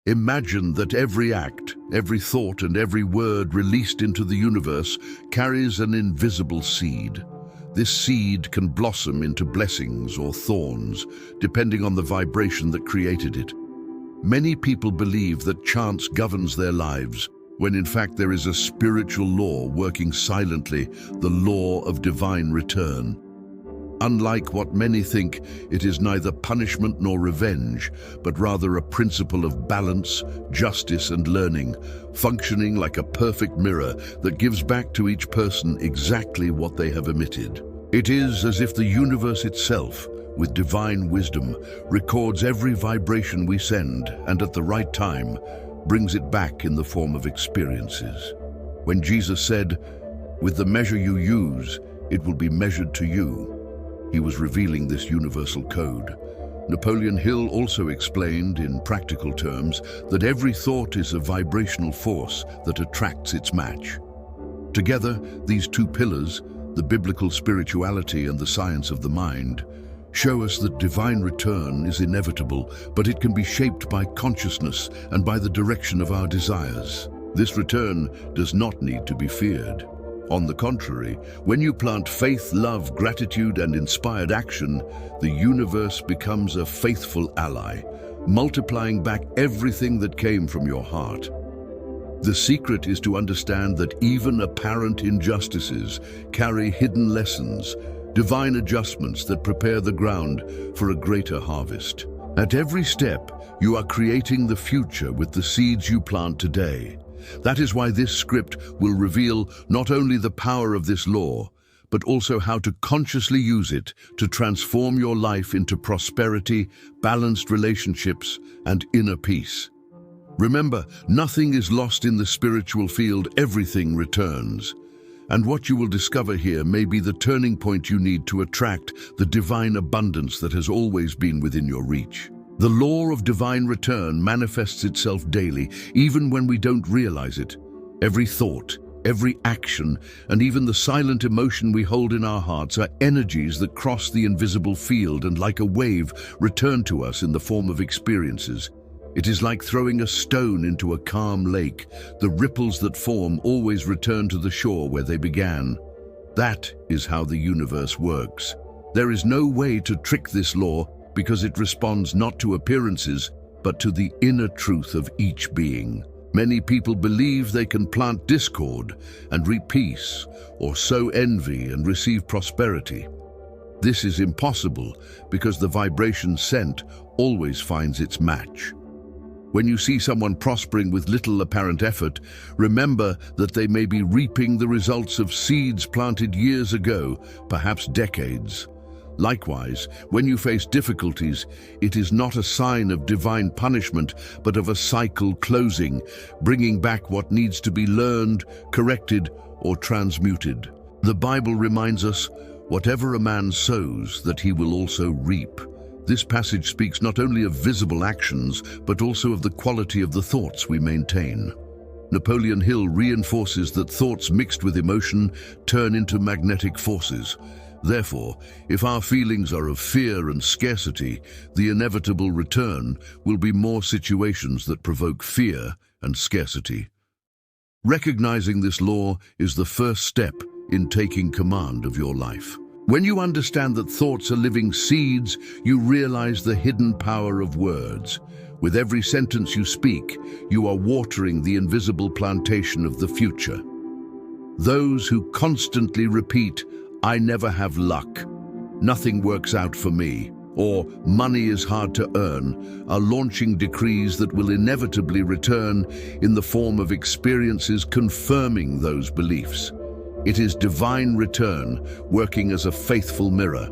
Imagine that every act, every thought, and every word released into the universe carries an invisible seed. This seed can blossom into blessings or thorns, depending on the vibration that created it. Many people believe that chance governs their lives, when in fact there is a spiritual law working silently, the law of divine return. Unlike what many think, it is neither punishment nor revenge, but rather a principle of balance, justice, and learning, functioning like a perfect mirror that gives back to each person exactly what they have emitted. It is as if the universe itself, with divine wisdom, records every vibration we send and at the right time brings it back in the form of experiences. When Jesus said, "With the measure you use, it will be measured to you," he was revealing this universal code. Napoleon Hill also explained, in practical terms, that every thought is a vibrational force that attracts its match. Together, these two pillars, the biblical spirituality and the science of the mind, show us that divine return is inevitable, but it can be shaped by consciousness and by the direction of our desires. This return does not need to be feared. On the contrary, when you plant faith, love, gratitude, and inspired action, the universe becomes a faithful ally, multiplying back everything that came from your heart. The secret is to understand that even apparent injustices carry hidden lessons, divine adjustments that prepare the ground for a greater harvest. At every step, you are creating the future with the seeds you plant today. That is why this script will reveal not only the power of this law, but also how to consciously use it to transform your life into prosperity, balanced relationships, and inner peace. Remember, nothing is lost in the spiritual field, everything returns. And what you will discover here may be the turning point you need to attract the divine abundance that has always been within your reach. The law of divine return manifests itself daily, even when we don't realize it. Every thought, every action, and even the silent emotion we hold in our hearts are energies that cross the invisible field and, like a wave, return to us in the form of experiences. It is like throwing a stone into a calm lake. The ripples that form always return to the shore where they began. That is how the universe works. There is no way to trick this law, because it responds not to appearances, but to the inner truth of each being. Many people believe they can plant discord and reap peace, or sow envy and receive prosperity. This is impossible because the vibration sent always finds its match. When you see someone prospering with little apparent effort, remember that they may be reaping the results of seeds planted years ago, perhaps decades. Likewise, when you face difficulties, it is not a sign of divine punishment, but of a cycle closing, bringing back what needs to be learned, corrected, or transmuted. The Bible reminds us, "Whatever a man sows, that he will also reap." This passage speaks not only of visible actions, but also of the quality of the thoughts we maintain. Napoleon Hill reinforces that thoughts mixed with emotion turn into magnetic forces. Therefore, if our feelings are of fear and scarcity, the inevitable return will be more situations that provoke fear and scarcity. Recognizing this law is the first step in taking command of your life. When you understand that thoughts are living seeds, you realize the hidden power of words. With every sentence you speak, you are watering the invisible plantation of the future. Those who constantly repeat, "I never have luck," "nothing works out for me," or "money is hard to earn," are launching decrees that will inevitably return in the form of experiences confirming those beliefs. It is divine return working as a faithful mirror.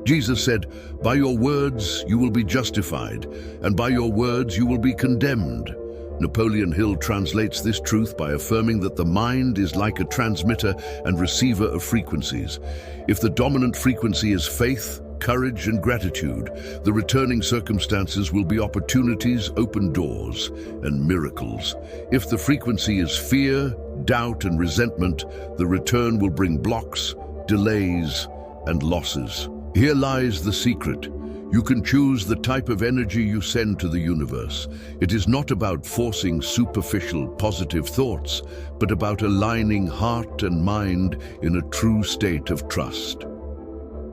Jesus said, "By your words you will be justified, and by your words you will be condemned." Napoleon Hill translates this truth by affirming that the mind is like a transmitter and receiver of frequencies. If the dominant frequency is faith, courage, and gratitude, the returning circumstances will be opportunities, open doors, and miracles. If the frequency is fear, doubt, and resentment, the return will bring blocks, delays, and losses. Here lies the secret. You can choose the type of energy you send to the universe. It is not about forcing superficial, positive thoughts, but about aligning heart and mind in a true state of trust.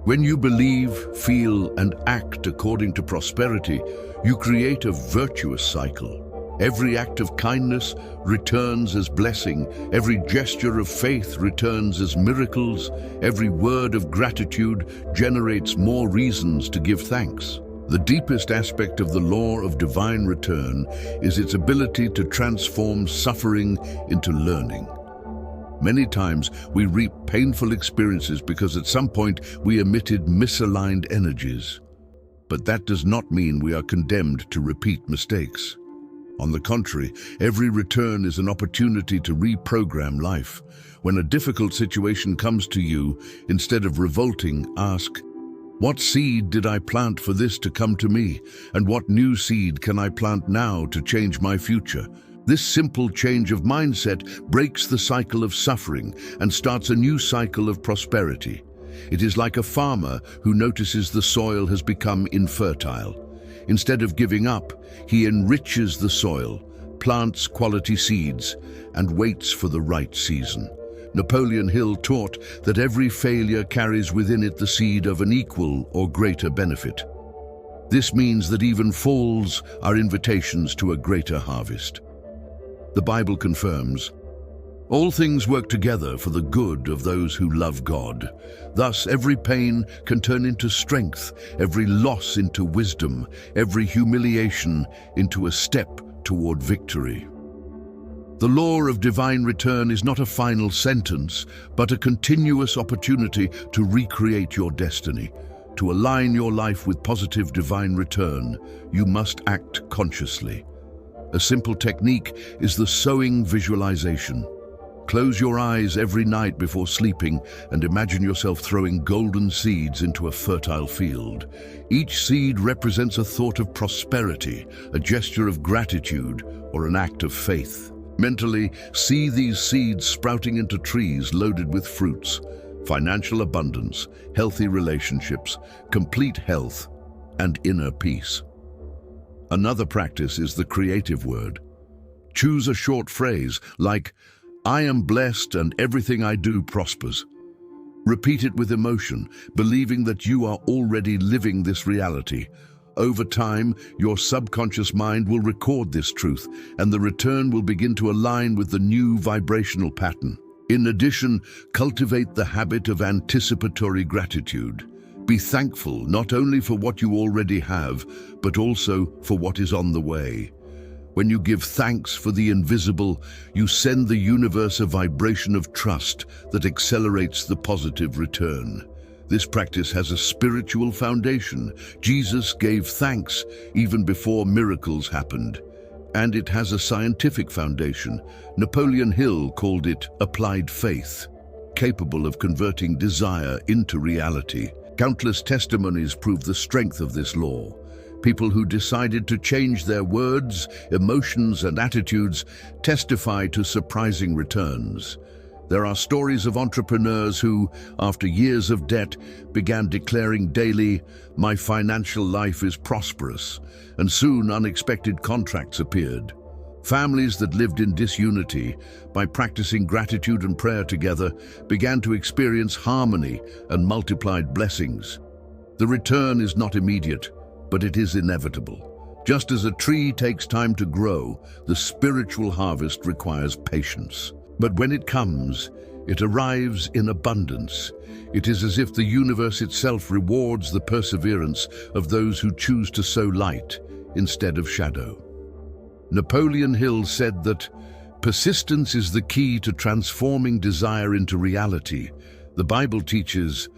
When you believe, feel, and act according to prosperity, you create a virtuous cycle. Every act of kindness returns as blessing. Every gesture of faith returns as miracles. Every word of gratitude generates more reasons to give thanks. The deepest aspect of the law of divine return is its ability to transform suffering into learning. Many times we reap painful experiences because at some point we emitted misaligned energies. But that does not mean we are condemned to repeat mistakes. On the contrary, every return is an opportunity to reprogram life. When a difficult situation comes to you, instead of revolting, ask, "What seed did I plant for this to come to me? And what new seed can I plant now to change my future?" This simple change of mindset breaks the cycle of suffering and starts a new cycle of prosperity. It is like a farmer who notices the soil has become infertile. Instead of giving up, he enriches the soil, plants quality seeds, and waits for the right season. Napoleon Hill taught that every failure carries within it the seed of an equal or greater benefit. This means that even falls are invitations to a greater harvest. The Bible confirms, "All things work together for the good of those who love God." Thus, every pain can turn into strength, every loss into wisdom, every humiliation into a step toward victory. The law of divine return is not a final sentence, but a continuous opportunity to recreate your destiny. To align your life with positive divine return, you must act consciously. A simple technique is the sowing visualization. Close your eyes every night before sleeping and imagine yourself throwing golden seeds into a fertile field. Each seed represents a thought of prosperity, a gesture of gratitude, or an act of faith. Mentally, see these seeds sprouting into trees loaded with fruits, financial abundance, healthy relationships, complete health, and inner peace. Another practice is the creative word. Choose a short phrase like, "I am blessed and everything I do prospers." Repeat it with emotion, believing that you are already living this reality. Over time, your subconscious mind will record this truth, and the return will begin to align with the new vibrational pattern. In addition, cultivate the habit of anticipatory gratitude. Be thankful not only for what you already have, but also for what is on the way. When you give thanks for the invisible, you send the universe a vibration of trust that accelerates the positive return. This practice has a spiritual foundation. Jesus gave thanks even before miracles happened. And it has a scientific foundation. Napoleon Hill called it applied faith, capable of converting desire into reality. Countless testimonies prove the strength of this law. People who decided to change their words, emotions, and attitudes testify to surprising returns. There are stories of entrepreneurs who, after years of debt, began declaring daily, "My financial life is prosperous," and soon unexpected contracts appeared. Families that lived in disunity, by practicing gratitude and prayer together, began to experience harmony and multiplied blessings. The return is not immediate, but it is inevitable. Just as a tree takes time to grow, the spiritual harvest requires patience. But when it comes, it arrives in abundance. It is as if the universe itself rewards the perseverance of those who choose to sow light instead of shadow. Napoleon Hill said that persistence is the key to transforming desire into reality. The Bible teaches,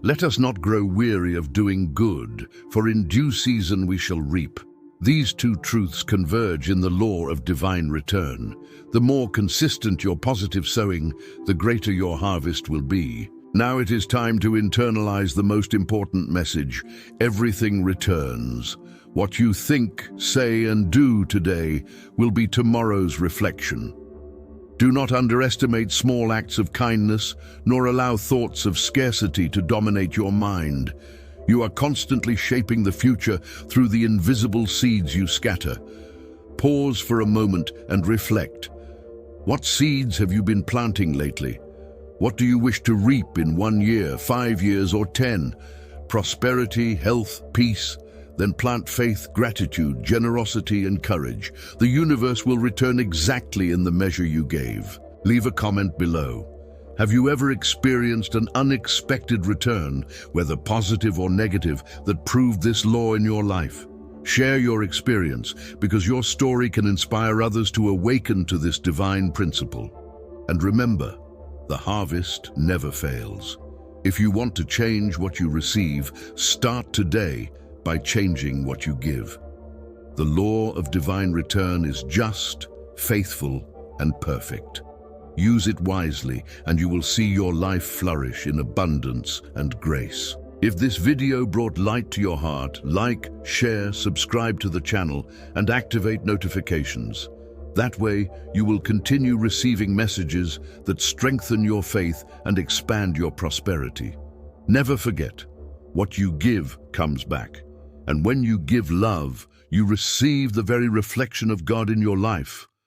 "Let us not grow weary of doing good, for in due season we shall reap." These two truths converge in the law of divine return. The more consistent your positive sowing, the greater your harvest will be. Now it is time to internalize the most important message. Everything returns. What you think, say, and do today will be tomorrow's reflection. Do not underestimate small acts of kindness, nor allow thoughts of scarcity to dominate your mind. You are constantly shaping the future through the invisible seeds you scatter. Pause for a moment and reflect. What seeds have you been planting lately? What do you wish to reap in 1 year, 5 years, or 10? Prosperity, health, peace? Then plant faith, gratitude, generosity, and courage. The universe will return exactly in the measure you gave. Leave a comment below. Have you ever experienced an unexpected return, whether positive or negative, that proved this law in your life? Share your experience, because your story can inspire others to awaken to this divine principle. And remember, the harvest never fails. If you want to change what you receive, start today by changing what you give. The law of divine return is just, faithful, and perfect. Use it wisely, and you will see your life flourish in abundance and grace. If this video brought light to your heart, like, share, subscribe to the channel, and activate notifications. That way, you will continue receiving messages that strengthen your faith and expand your prosperity. Never forget, what you give comes back. And when you give love, you receive the very reflection of God in your life.